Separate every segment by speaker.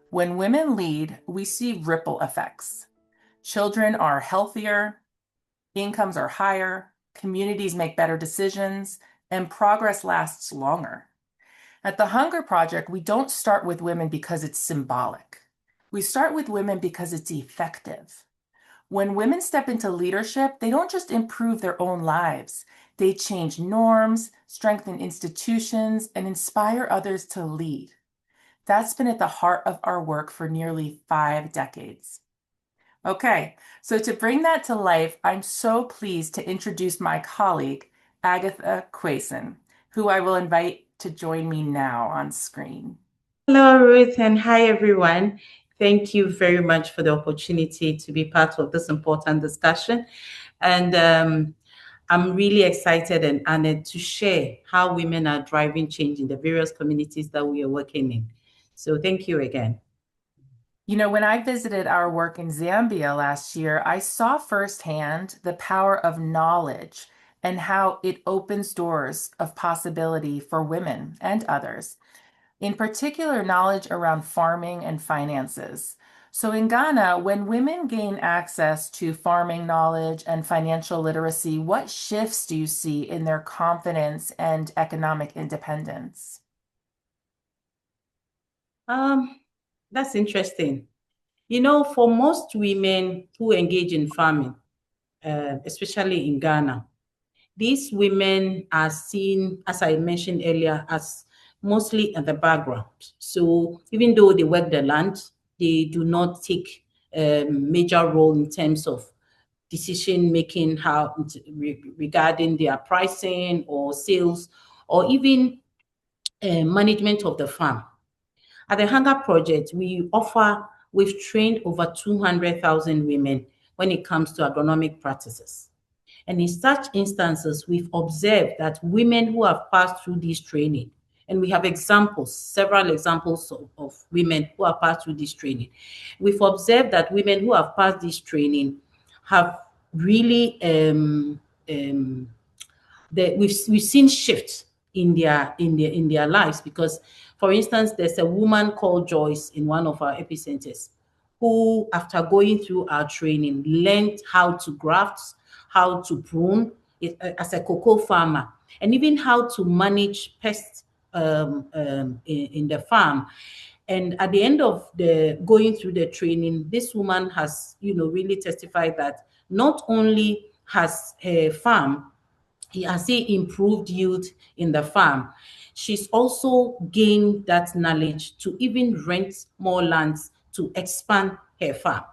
Speaker 1: When women lead, we see ripple effects. Children are healthier, incomes are higher, communities make better decisions, and progress lasts longer. At the Hunger Project, we don't start with women because it's symbolic. We start with women because it's effective. When women step into leadership, they don't just improve their own lives. They change norms, strengthen institutions, and inspire others to lead. That's been at the heart of our work for nearly 5 decades. Okay, so to bring that to life, I'm so pleased to introduce my colleague, Agatha Quayson, who I will invite to join me now on screen.
Speaker 2: Hello, Ruth, and hi, everyone. Thank you very much for the opportunity to be part of this important discussion. And I'm really excited and honored to share how women are driving change in the various communities that we are working in. So thank you again.
Speaker 1: When I visited our work in Zambia last year, I saw firsthand the power of knowledge and how it opens doors of possibility for women and others. In particular, knowledge around farming and finances. So in Ghana, when women gain access to farming knowledge and financial literacy, what shifts do you see in their confidence and economic independence?
Speaker 2: Um, that's interesting. You know, for most women who engage in farming, especially in Ghana, these women are seen, as I mentioned earlier, as mostly in the background. So even though they work the land, they do not take a major role in terms of decision making, regarding their pricing or sales, or even management of the farm. At the Hunger Project, we've trained over 200,000 women when it comes to agronomic practices. And in such instances, we've observed that women who have passed through this training, and we have examples, several examples of women who have passed through this training. We've observed that women who have passed this training have really we've seen shifts in their lives, because, for instance, there's a woman called Joyce in one of our epicenters who, after going through our training, learned how to graft, how to prune it, as a cocoa farmer, and even how to manage pests in the farm. And at the end of the going through the training, this woman has, really testified that not only has her farm, he has he improved yield in the farm, she's also gained that knowledge to even rent more lands to expand her farm.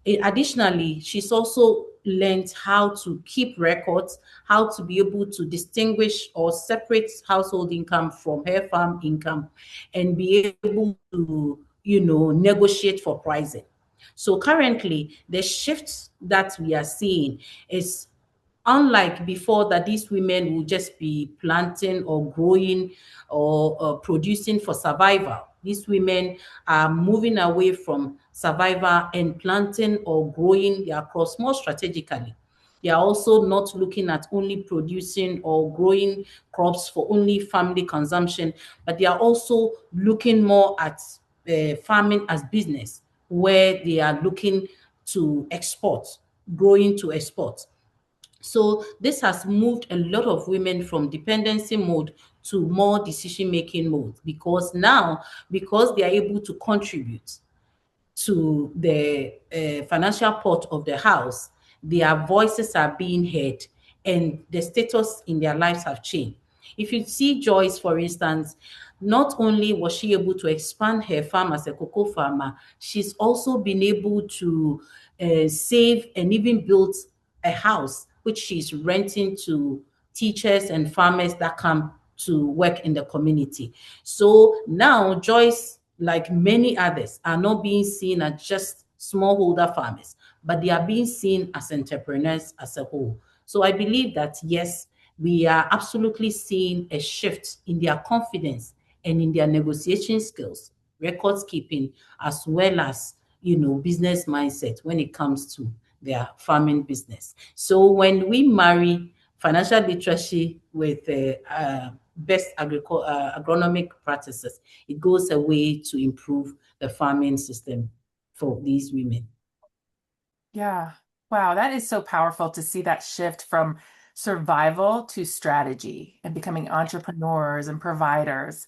Speaker 2: Additionally, she's also learned how to keep records, how to be able to distinguish or separate household income from her farm income, and be able to, negotiate for pricing. So currently, the shifts that we are seeing is, unlike before, that these women will just be planting or growing or producing for survival. These women are moving away from survival and planting or growing their crops more strategically. They are also not looking at only producing or growing crops for only family consumption, but they are also looking more at farming as business, where they are looking to export, growing to export. So this has moved a lot of women from dependency mode to more decision-making mode, because now, because they are able to contribute to the financial pot of the house, their voices are being heard and the status in their lives have changed. If you see Joyce, for instance, not only was she able to expand her farm as a cocoa farmer, she's also been able to save and even build a house which she's renting to teachers and farmers that come to work in the community. So now Joyce, like many others, are not being seen as just smallholder farmers, but they are being seen as entrepreneurs as a whole. So I believe that, yes, we are absolutely seeing a shift in their confidence and in their negotiation skills, records keeping, as well as, business mindset when it comes to their farming business. So when we marry financial literacy with best agronomic practices. It goes a way to improve the farming system for these women.
Speaker 1: Yeah. Wow, that is so powerful to see that shift from survival to strategy and becoming entrepreneurs and providers.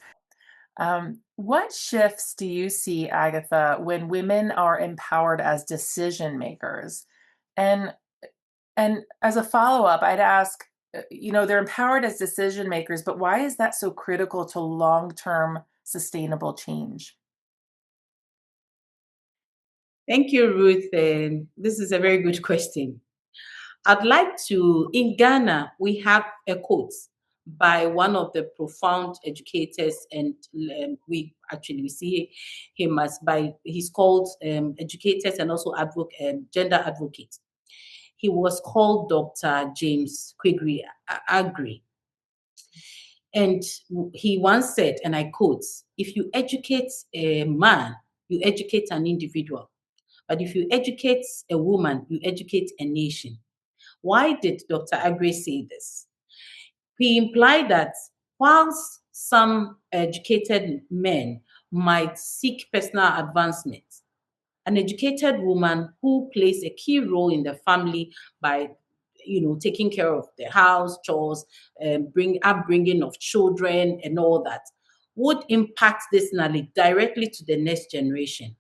Speaker 1: What shifts do you see, Agatha, when women are empowered as decision makers? And and as a follow-up, I'd ask, they're empowered as decision makers, but why is that so critical to long-term sustainable change?
Speaker 2: Thank you, Ruth. This is a very good question. I'd like to, in Ghana, we have a quote by one of the profound educators, and we see him as he's called educators and also gender advocate. He was called Dr. James Quigley Agri. And he once said, and I quote, if you educate a man, you educate an individual. But if you educate a woman, you educate a nation. Why did Dr. Agre say this? He implied that whilst some educated men might seek personal advancement, an educated woman who plays a key role in the family by taking care of the house chores, upbringing of children and all that, would impact this knowledge directly to the next generation.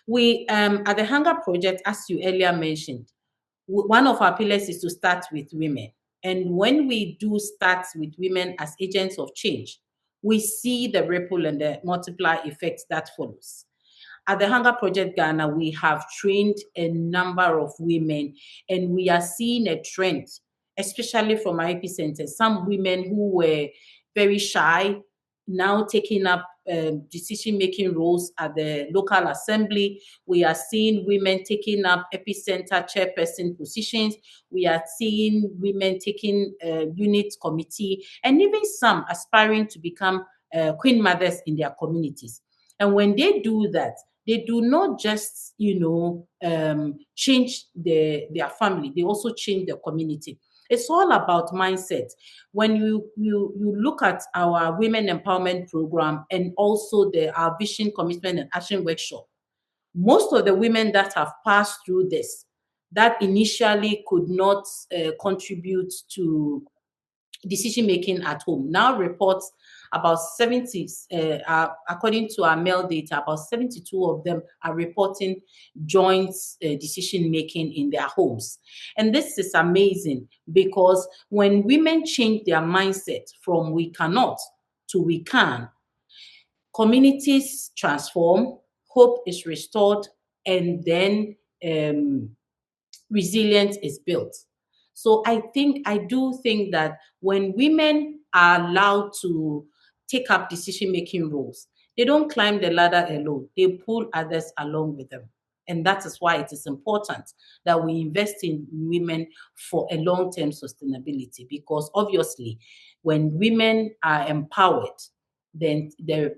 Speaker 2: We at the Hunger Project, as you earlier mentioned, one of our pillars is to start with women. And when we do start with women as agents of change, we see the ripple and the multiplier effects that follows. At the Hunger Project Ghana, we have trained a number of women, and we are seeing a trend, especially from our epicenter. Some women who were very shy now taking up decision-making roles at the local assembly. We are seeing women taking up epicenter chairperson positions. We are seeing women taking unit committee, and even some aspiring to become queen mothers in their communities. And when they do that, they do not just, change their family, they also change the community. It's all about mindset. When you look at our women empowerment program and also our vision, commitment, and action workshop, most of the women that have passed through this, that initially could not contribute to decision making at home, now reports about 70, according to our male data, about 72 of them are reporting joint decision making in their homes. And this is amazing because when women change their mindset from we cannot to we can, communities transform, hope is restored, and then resilience is built. So I do think that when women are allowed to take up decision-making roles, they don't climb the ladder alone. They pull others along with them. And that is why it is important that we invest in women for a long-term sustainability, because obviously when women are empowered, then the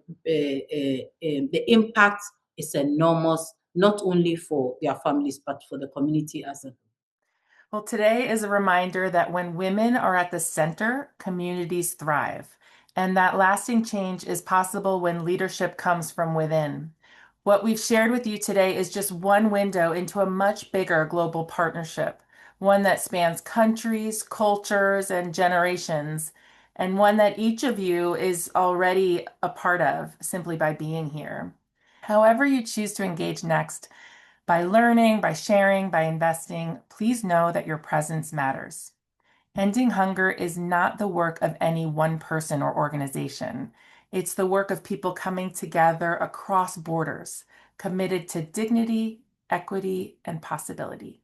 Speaker 2: impact is enormous, not only for their families, but for the community as a whole.
Speaker 1: Well, today is a reminder that when women are at the center, communities thrive, and that lasting change is possible when leadership comes from within. What we've shared with you today is just one window into a much bigger global partnership, one that spans countries, cultures, and generations, and one that each of you is already a part of simply by being here. However you choose to engage next, by learning, by sharing, by investing, please know that your presence matters. Ending hunger is not the work of any one person or organization. It's the work of people coming together across borders, committed to dignity, equity, and possibility.